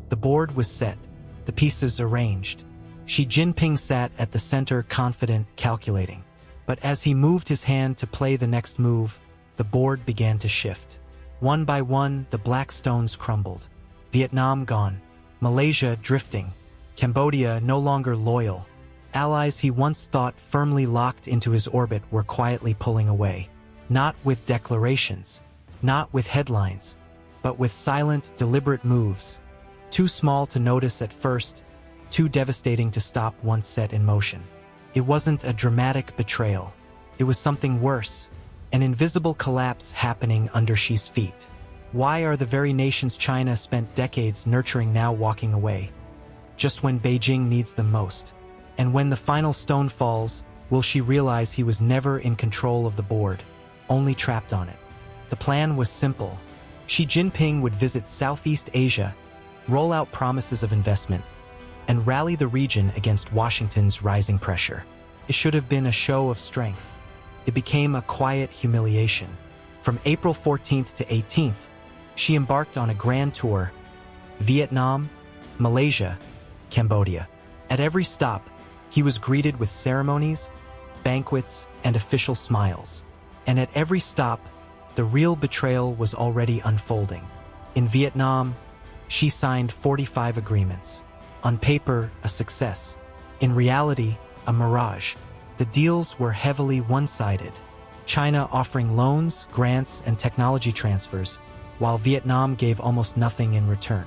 The board was set, the pieces arranged. Xi Jinping sat at the center, confident, calculating. But as he moved his hand to play the next move, the board began to shift. One by one, the black stones crumbled. Vietnam gone. Malaysia drifting. Cambodia no longer loyal. Allies he once thought firmly locked into his orbit were quietly pulling away. Not with declarations, not with headlines, but with silent, deliberate moves. Too small to notice at first, too devastating to stop once set in motion. It wasn't a dramatic betrayal. It was something worse, an invisible collapse happening under Xi's feet. Why are the very nations China spent decades nurturing now walking away? Just when Beijing needs them most. And when the final stone falls, will Xi realize he was never in control of the board, only trapped on it? The plan was simple. Xi Jinping would visit Southeast Asia, roll out promises of investment, and rally the region against Washington's rising pressure. It should have been a show of strength. It became a quiet humiliation. From April 14th to 18th, Xi embarked on a grand tour: Vietnam, Malaysia, Cambodia. At every stop, he was greeted with ceremonies, banquets, and official smiles. And at every stop, the real betrayal was already unfolding. In Vietnam, Xi signed 45 agreements. On paper, a success. In reality, a mirage. The deals were heavily one-sided. China offering loans, grants, and technology transfers, while Vietnam gave almost nothing in return.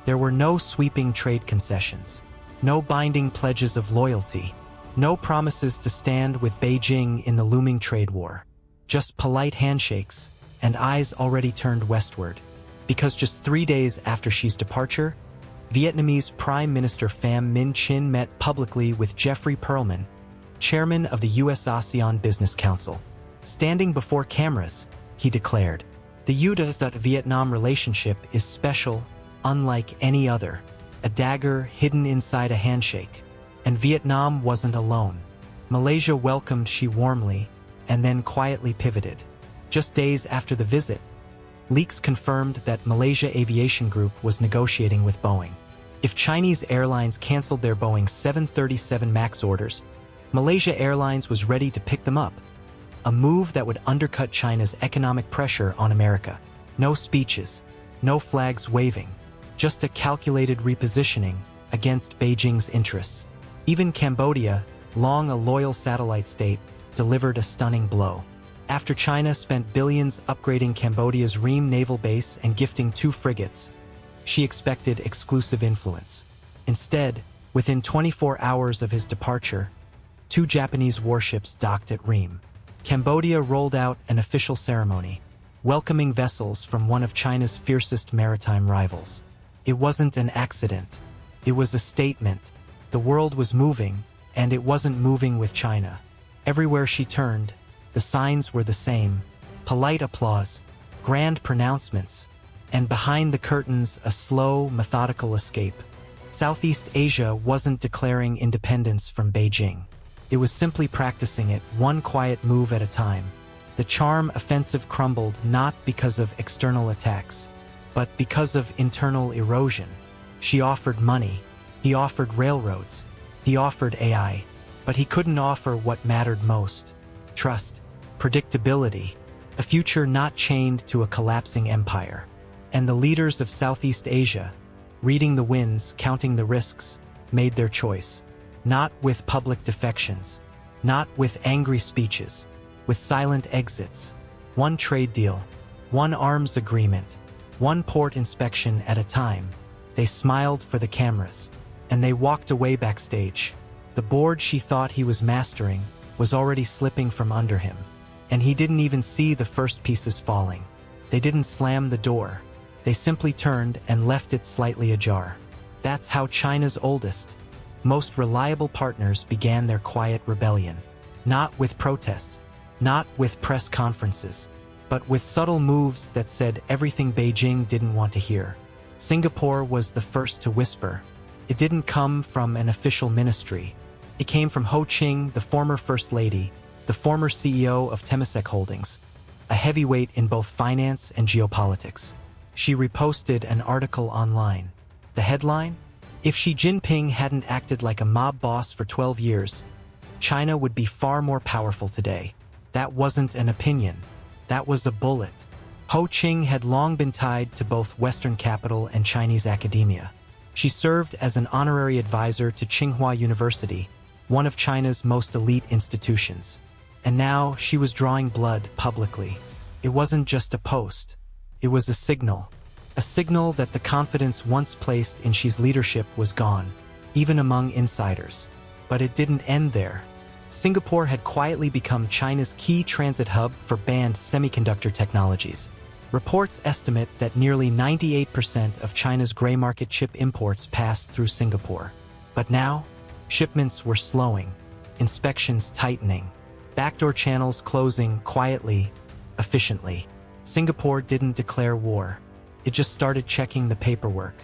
There were no sweeping trade concessions, no binding pledges of loyalty, no promises to stand with Beijing in the looming trade war. Just polite handshakes and eyes already turned westward. Because just 3 days after Xi's departure, Vietnamese Prime Minister Pham Minh Chinh met publicly with Jeffrey Perlman, chairman of the U.S. ASEAN Business Council. Standing before cameras, he declared, "The U.S.-Vietnam relationship is special, unlike any other, a dagger hidden inside a handshake." And Vietnam wasn't alone. Malaysia welcomed Xi warmly, and then quietly pivoted. Just days after the visit, leaks confirmed that Malaysia Aviation Group was negotiating with Boeing. If Chinese airlines canceled their Boeing 737 MAX orders, Malaysia Airlines was ready to pick them up. A move that would undercut China's economic pressure on America. No speeches, no flags waving, just a calculated repositioning against Beijing's interests. Even Cambodia, long a loyal satellite state, delivered a stunning blow. After China spent billions upgrading Cambodia's Ream naval base and gifting 2 frigates, Xi expected exclusive influence. Instead, within 24 hours of his departure, 2 Japanese warships docked at Ream. Cambodia rolled out an official ceremony, welcoming vessels from one of China's fiercest maritime rivals. It wasn't an accident. It was a statement. The world was moving, and it wasn't moving with China. Everywhere she turned, the signs were the same: polite applause, grand pronouncements, and behind the curtains a slow, methodical escape. Southeast Asia wasn't declaring independence from Beijing. It was simply practicing it, one quiet move at a time. The charm offensive crumbled not because of external attacks, but because of internal erosion. She offered money, he offered railroads, he offered AI, but he couldn't offer what mattered most: trust, predictability, a future not chained to a collapsing empire. And the leaders of Southeast Asia, reading the winds, counting the risks, made their choice. Not with public defections, not with angry speeches, with silent exits. One trade deal, one arms agreement, one port inspection at a time. They smiled for the cameras, and they walked away backstage. The board she thought he was mastering was already slipping from under him. And he didn't even see the first pieces falling. They didn't slam the door. They simply turned and left it slightly ajar. That's how China's oldest, most reliable partners began their quiet rebellion. Not with protests, not with press conferences, but with subtle moves that said everything Beijing didn't want to hear. Singapore was the first to whisper. It didn't come from an official ministry. It came from Ho Ching, the former First Lady, the former CEO of Temasek Holdings, a heavyweight in both finance and geopolitics. She reposted an article online. The headline? If Xi Jinping hadn't acted like a mob boss for 12 years, China would be far more powerful today. That wasn't an opinion. That was a bullet. Ho Qing had long been tied to both Western capital and Chinese academia. She served as an honorary advisor to Tsinghua University, one of China's most elite institutions. And now she was drawing blood publicly. It wasn't just a post. It was a signal. A signal that the confidence once placed in Xi's leadership was gone, even among insiders. But it didn't end there. Singapore had quietly become China's key transit hub for banned semiconductor technologies. Reports estimate that nearly 98% of China's gray market chip imports passed through Singapore. But now, shipments were slowing, inspections tightening, backdoor channels closing quietly, efficiently. Singapore didn't declare war. It just started checking the paperwork.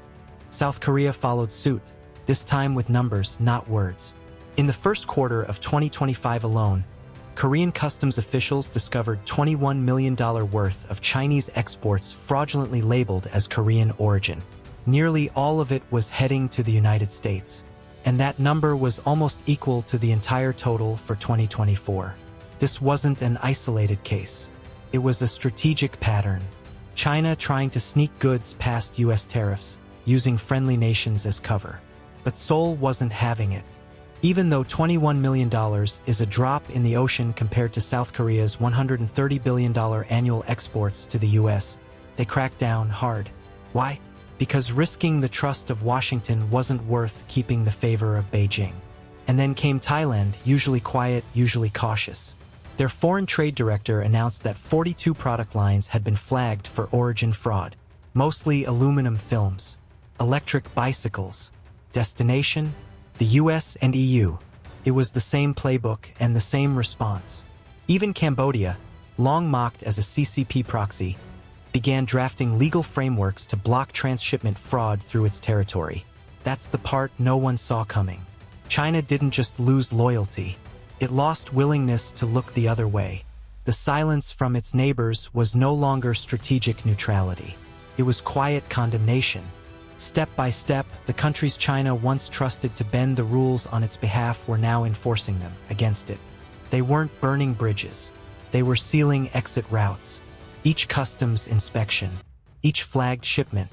South Korea followed suit, this time with numbers, not words. In the first quarter of 2025 alone, Korean customs officials discovered $21 million worth of Chinese exports fraudulently labeled as Korean origin. Nearly all of it was heading to the United States, and that number was almost equal to the entire total for 2024. This wasn't an isolated case. It was a strategic pattern. China trying to sneak goods past U.S. tariffs, using friendly nations as cover. But Seoul wasn't having it. Even though $21 million is a drop in the ocean compared to South Korea's $130 billion annual exports to the U.S., they cracked down hard. Why? Because risking the trust of Washington wasn't worth keeping the favor of Beijing. And then came Thailand, usually quiet, usually cautious. Their foreign trade director announced that 42 product lines had been flagged for origin fraud, mostly aluminum films, electric bicycles. Destination? The US and EU. It was the same playbook and the same response. Even Cambodia, long mocked as a CCP proxy, began drafting legal frameworks to block transshipment fraud through its territory. That's the part no one saw coming. China didn't just lose loyalty. It lost willingness to look the other way. The silence from its neighbors was no longer strategic neutrality. It was quiet condemnation. Step by step, the countries China once trusted to bend the rules on its behalf were now enforcing them against it. They weren't burning bridges. They were sealing exit routes. Each customs inspection, each flagged shipment,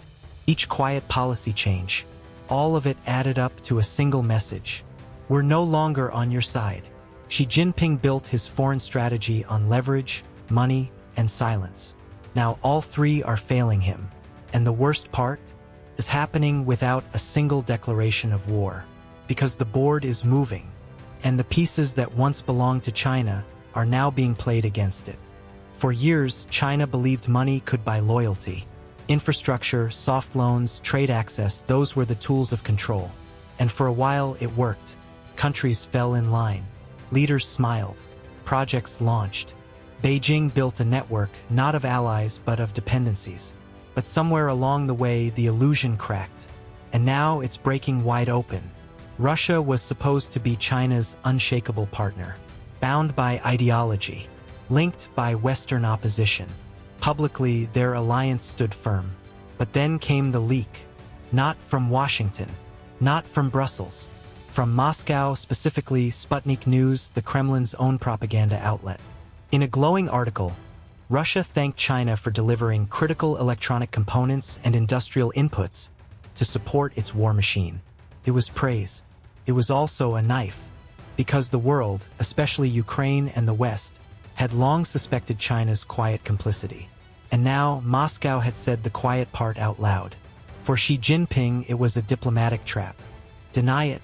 each quiet policy change, all of it added up to a single message. We're no longer on your side. Xi Jinping built his foreign strategy on leverage, money, and silence. Now all three are failing him. And the worst part? Is happening without a single declaration of war, because the board is moving, and the pieces that once belonged to China are now being played against it. For years, China believed money could buy loyalty. Infrastructure, soft loans, trade access, those were the tools of control. And for a while, it worked. Countries fell in line. Leaders smiled. Projects launched. Beijing built a network, not of allies, but of dependencies. But somewhere along the way, the illusion cracked. And now it's breaking wide open. Russia was supposed to be China's unshakable partner, bound by ideology, linked by Western opposition. Publicly, their alliance stood firm. But then came the leak. Not from Washington, not from Brussels, from Moscow, specifically Sputnik News, the Kremlin's own propaganda outlet. In a glowing article, Russia thanked China for delivering critical electronic components and industrial inputs to support its war machine. It was praise. It was also a knife, because the world, especially Ukraine and the West, had long suspected China's quiet complicity. And now Moscow had said the quiet part out loud. For Xi Jinping, it was a diplomatic trap. Deny it,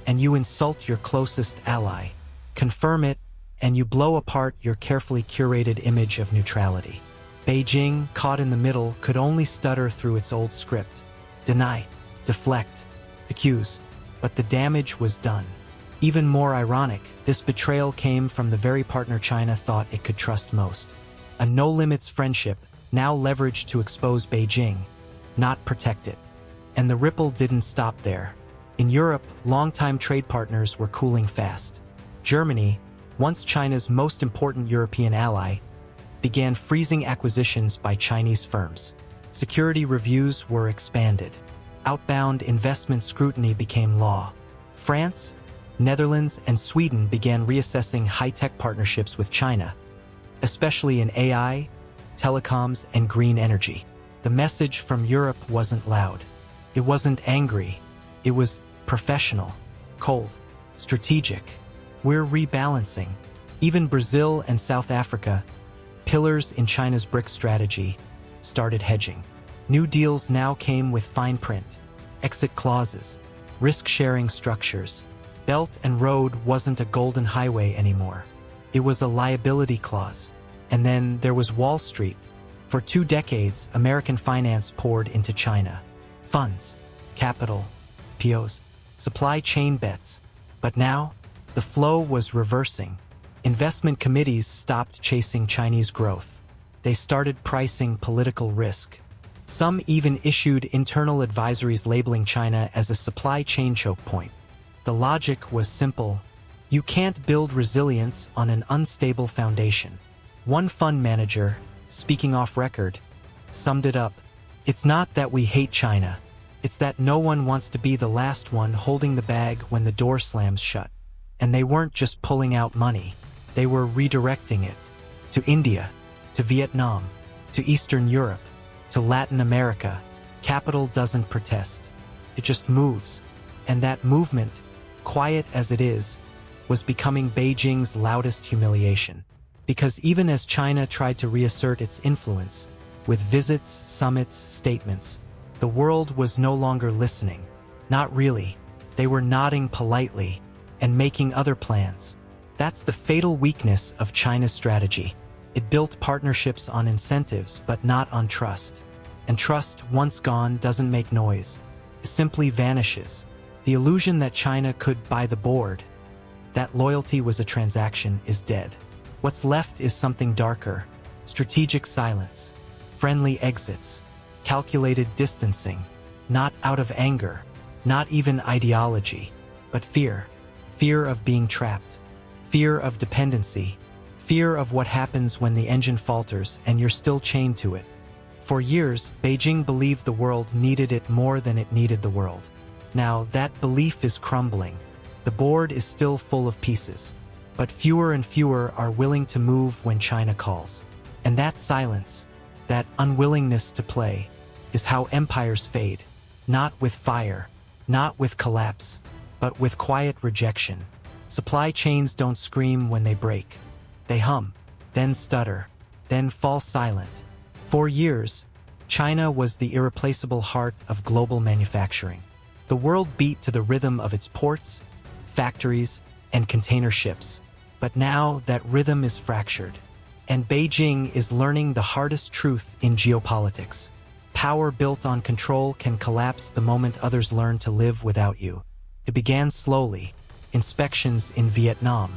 and you insult your closest ally. Confirm it, and you blow apart your carefully curated image of neutrality. Beijing, caught in the middle, could only stutter through its old script. Deny, deflect, accuse. But the damage was done. Even more ironic, this betrayal came from the very partner China thought it could trust most. A no-limits friendship, now leveraged to expose Beijing, not protect it. And the ripple didn't stop there. In Europe, longtime trade partners were cooling fast. Germany, once China's most important European ally, began freezing acquisitions by Chinese firms. Security reviews were expanded. Outbound investment scrutiny became law. France, Netherlands, and Sweden began reassessing high-tech partnerships with China, especially in AI, telecoms, and green energy. The message from Europe wasn't loud. It wasn't angry. It was professional, cold, strategic. We're rebalancing. Even Brazil and South Africa, pillars in China's BRIC strategy, started hedging. New deals now came with fine print, exit clauses, risk-sharing structures. Belt and Road wasn't a golden highway anymore. It was a liability clause. And then there was Wall Street. For 2 decades, American finance poured into China. Funds, capital, POs, supply chain bets. But now, the flow was reversing. Investment committees stopped chasing Chinese growth. They started pricing political risk. Some even issued internal advisories labeling China as a supply chain choke point. The logic was simple. You can't build resilience on an unstable foundation. One fund manager, speaking off record, summed it up. It's not that we hate China. It's that no one wants to be the last one holding the bag when the door slams shut. And they weren't just pulling out money. They were redirecting it. To India, to Vietnam, to Eastern Europe, to Latin America. Capital doesn't protest. It just moves. And that movement, quiet as it is, was becoming Beijing's loudest humiliation. Because even as China tried to reassert its influence, with visits, summits, statements, the world was no longer listening. Not really. They were nodding politely and making other plans. That's the fatal weakness of China's strategy. It built partnerships on incentives but not on trust. And trust, once gone, doesn't make noise. It simply vanishes. The illusion that China could buy the board, that loyalty was a transaction, is dead. What's left is something darker: strategic silence, friendly exits, calculated distancing, not out of anger, not even ideology, but fear. Fear of being trapped, fear of dependency, fear of what happens when the engine falters and you're still chained to it. For years, Beijing believed the world needed it more than it needed the world. Now, that belief is crumbling. The board is still full of pieces, but fewer and fewer are willing to move when China calls. And that silence, that unwillingness to play, is how empires fade. Not with fire, not with collapse, but with quiet rejection. Supply chains don't scream when they break. They hum, then stutter, then fall silent. For years, China was the irreplaceable heart of global manufacturing. The world beat to the rhythm of its ports, factories, and container ships. But now that rhythm is fractured, and Beijing is learning the hardest truth in geopolitics. Power built on control can collapse the moment others learn to live without you. It began slowly: inspections in Vietnam,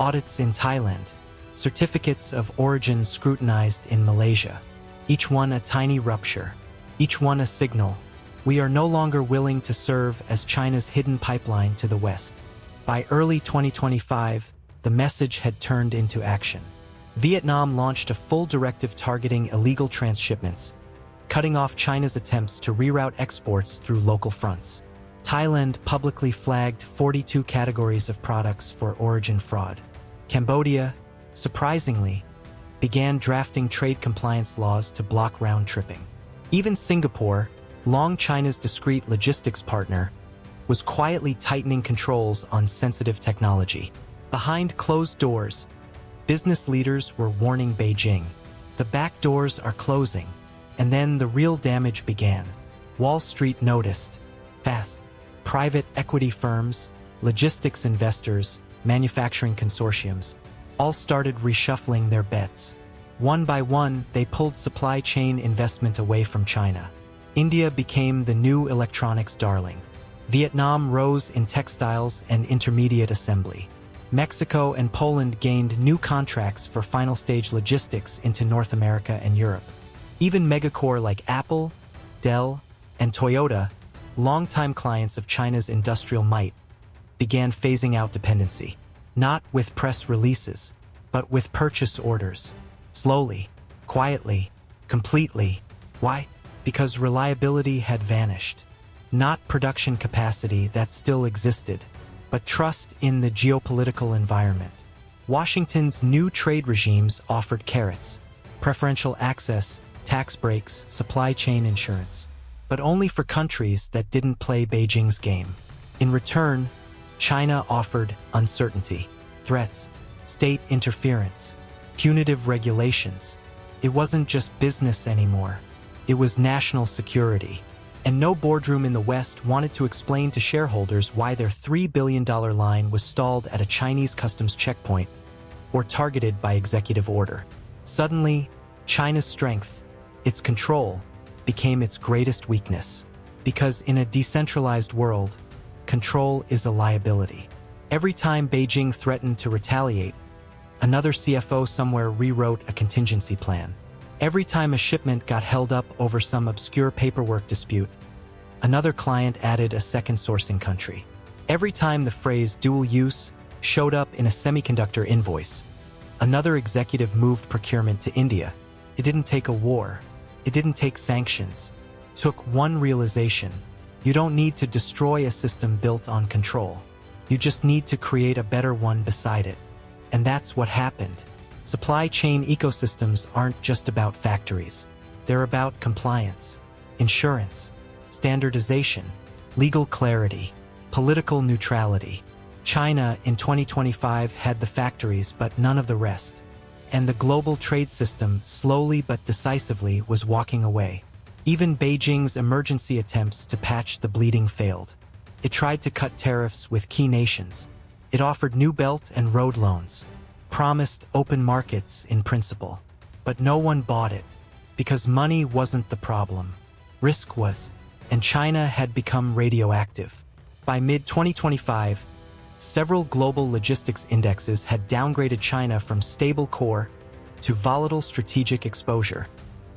audits in Thailand, certificates of origin scrutinized in Malaysia. Each one a tiny rupture, each one a signal. We are no longer willing to serve as China's hidden pipeline to the West. By early 2025, the message had turned into action. Vietnam launched a full directive targeting illegal transshipments, cutting off China's attempts to reroute exports through local fronts. Thailand publicly flagged 42 categories of products for origin fraud. Cambodia, surprisingly, began drafting trade compliance laws to block round-tripping. Even Singapore, long China's discreet logistics partner, was quietly tightening controls on sensitive technology. Behind closed doors, business leaders were warning Beijing. The back doors are closing. And then the real damage began. Wall Street noticed. Fast. Private equity firms, logistics investors, manufacturing consortiums, all started reshuffling their bets. One by one, they pulled supply chain investment away from China. India became the new electronics darling. Vietnam rose in textiles and intermediate assembly. Mexico and Poland gained new contracts for final stage logistics into North America and Europe. Even megacore like Apple, Dell, and Toyota, longtime clients of China's industrial might, began phasing out dependency. Not with press releases, but with purchase orders. Slowly, quietly, completely. Why? Because reliability had vanished. Not production capacity that still existed, but trust in the geopolitical environment. Washington's new trade regimes offered carrots, preferential access, tax breaks, supply chain insurance, but only for countries that didn't play Beijing's game. In return, China offered uncertainty, threats, state interference, punitive regulations. It wasn't just business anymore. It was national security. And no boardroom in the West wanted to explain to shareholders why their $3 billion line was stalled at a Chinese customs checkpoint or targeted by executive order. Suddenly, China's strength, its control, became its greatest weakness. Because in a decentralized world, control is a liability. Every time Beijing threatened to retaliate, another CFO somewhere rewrote a contingency plan. Every time a shipment got held up over some obscure paperwork dispute, another client added a second sourcing country. Every time the phrase dual use showed up in a semiconductor invoice, another executive moved procurement to India. It didn't take a war. It didn't take sanctions. It took one realization. You don't need to destroy a system built on control. You just need to create a better one beside it. And that's what happened. Supply chain ecosystems aren't just about factories. They're about compliance, insurance, standardization, legal clarity, political neutrality. China in 2025 had the factories but none of the rest. And the global trade system slowly but decisively was walking away. Even Beijing's emergency attempts to patch the bleeding failed. It tried to cut tariffs with key nations. It offered new Belt and Road loans, promised open markets in principle. But no one bought it, because money wasn't the problem. Risk was, and China had become radioactive. By mid-2025, several global logistics indexes had downgraded China from stable core to volatile strategic exposure.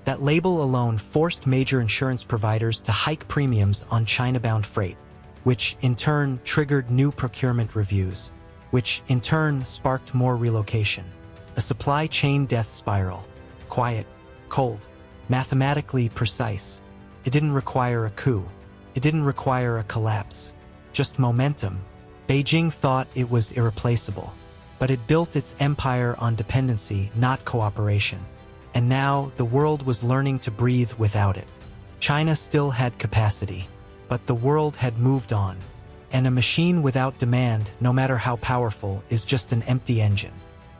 That label alone forced major insurance providers to hike premiums on China-bound freight, which in turn triggered new procurement reviews, which in turn sparked more relocation. A supply chain death spiral. Quiet, cold, mathematically precise. It didn't require a coup. It didn't require a collapse. Just momentum. Beijing thought it was irreplaceable, but it built its empire on dependency, not cooperation. And now the world was learning to breathe without it. China still had capacity, but the world had moved on. And a machine without demand, no matter how powerful, is just an empty engine.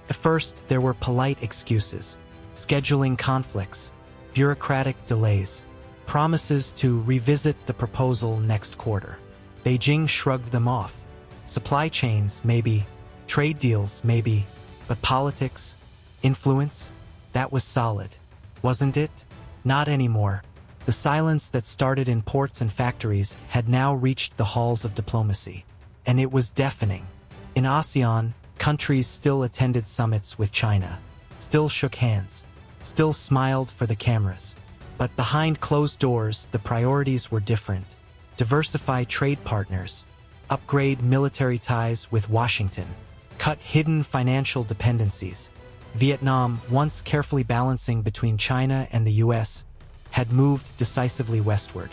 At first, there were polite excuses, scheduling conflicts, bureaucratic delays, promises to revisit the proposal next quarter. Beijing shrugged them off. Supply chains, maybe. Trade deals, maybe. But politics, influence, that was solid. Wasn't it? Not anymore. The silence that started in ports and factories had now reached the halls of diplomacy. And it was deafening. In ASEAN, countries still attended summits with China, still shook hands, still smiled for the cameras. But behind closed doors, the priorities were different. Diversify trade partners, upgrade military ties with Washington, cut hidden financial dependencies. Vietnam, once carefully balancing between China and the US, had moved decisively westward.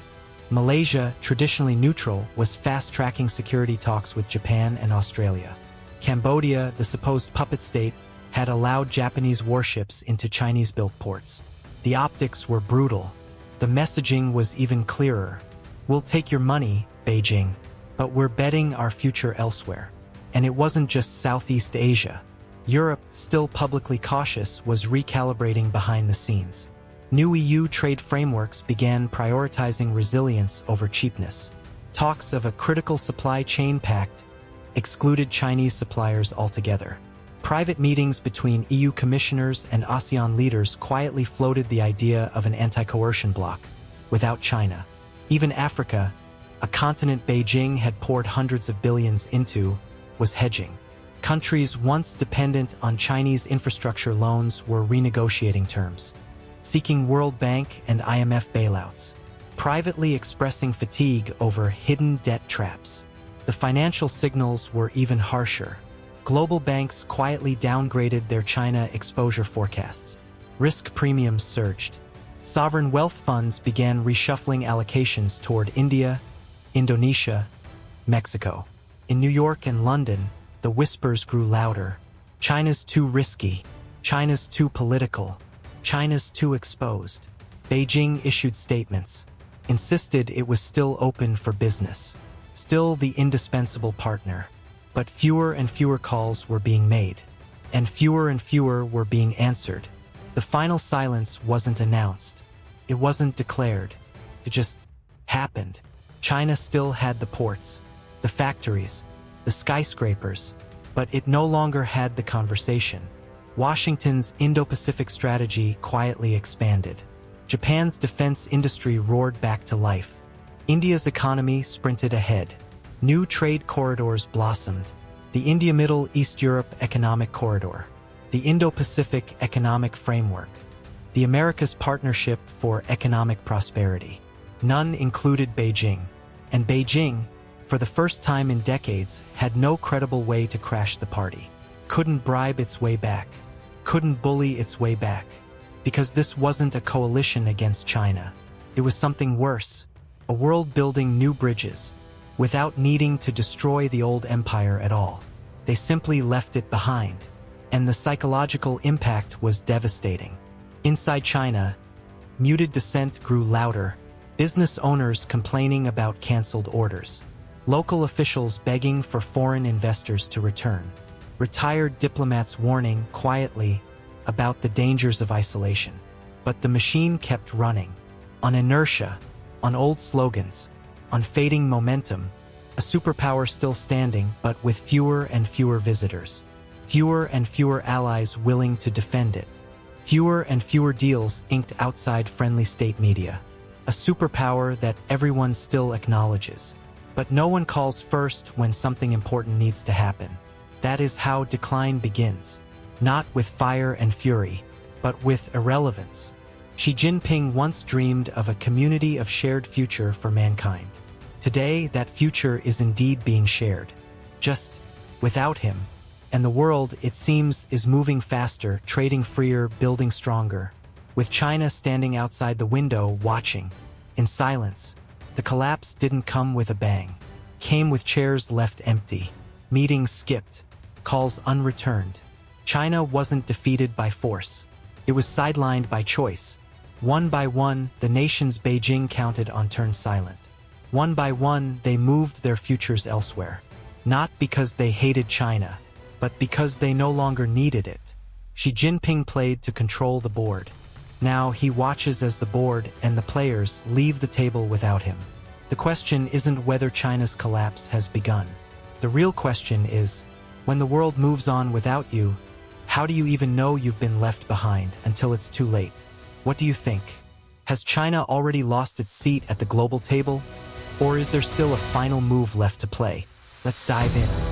Malaysia, traditionally neutral, was fast-tracking security talks with Japan and Australia. Cambodia, the supposed puppet state, had allowed Japanese warships into Chinese-built ports. The optics were brutal. The messaging was even clearer. We'll take your money, Beijing, but we're betting our future elsewhere. And it wasn't just Southeast Asia. Europe, still publicly cautious, was recalibrating behind the scenes. New EU trade frameworks began prioritizing resilience over cheapness. Talks of a critical supply chain pact excluded Chinese suppliers altogether. Private meetings between EU commissioners and ASEAN leaders quietly floated the idea of an anti-coercion bloc, without China. Even Africa, a continent Beijing had poured hundreds of billions into, was hedging. Countries once dependent on Chinese infrastructure loans were renegotiating terms, seeking World Bank and IMF bailouts, privately expressing fatigue over hidden debt traps. The financial signals were even harsher. Global banks quietly downgraded their China exposure forecasts. Risk premiums surged. Sovereign wealth funds began reshuffling allocations toward India, Indonesia, Mexico. In New York and London, the whispers grew louder. China's too risky. China's too political. China's too exposed. Beijing issued statements, insisted it was still open for business, still the indispensable partner. But fewer and fewer calls were being made, and fewer were being answered. The final silence wasn't announced. It wasn't declared. It just happened. China still had the ports, the factories, the skyscrapers, but it no longer had the conversation. Washington's Indo-Pacific strategy quietly expanded. Japan's defense industry roared back to life. India's economy sprinted ahead. New trade corridors blossomed. The India-Middle East-Europe Economic Corridor, the Indo-Pacific Economic Framework, the Americas Partnership for Economic Prosperity. None included Beijing, and Beijing, for the first time in decades, had no credible way to crash the party. Couldn't bribe its way back. Couldn't bully its way back. Because this wasn't a coalition against China. It was something worse, a world building new bridges, without needing to destroy the old empire at all. They simply left it behind, and the psychological impact was devastating. Inside China, muted dissent grew louder, business owners complaining about canceled orders, local officials begging for foreign investors to return, retired diplomats warning quietly about the dangers of isolation. But the machine kept running, on inertia, on old slogans, on fading momentum, a superpower still standing but with fewer and fewer visitors, fewer and fewer allies willing to defend it, fewer and fewer deals inked outside friendly state media, a superpower that everyone still acknowledges. But no one calls first when something important needs to happen. That is how decline begins, not with fire and fury, but with irrelevance. Xi Jinping once dreamed of a community of shared future for mankind. Today, that future is indeed being shared. Just without him. And the world, it seems, is moving faster, trading freer, building stronger. With China standing outside the window, watching, in silence. The collapse didn't come with a bang. Came with chairs left empty, meetings skipped, calls unreturned. China wasn't defeated by force. It was sidelined by choice. One by one, the nations Beijing counted on turned silent. One by one, they moved their futures elsewhere. Not because they hated China, but because they no longer needed it. Xi Jinping played to control the board. Now he watches as the board and the players leave the table without him. The question isn't whether China's collapse has begun. The real question is, when the world moves on without you, how do you even know you've been left behind until it's too late? What do you think? Has China already lost its seat at the global table? Or is there still a final move left to play? Let's dive in.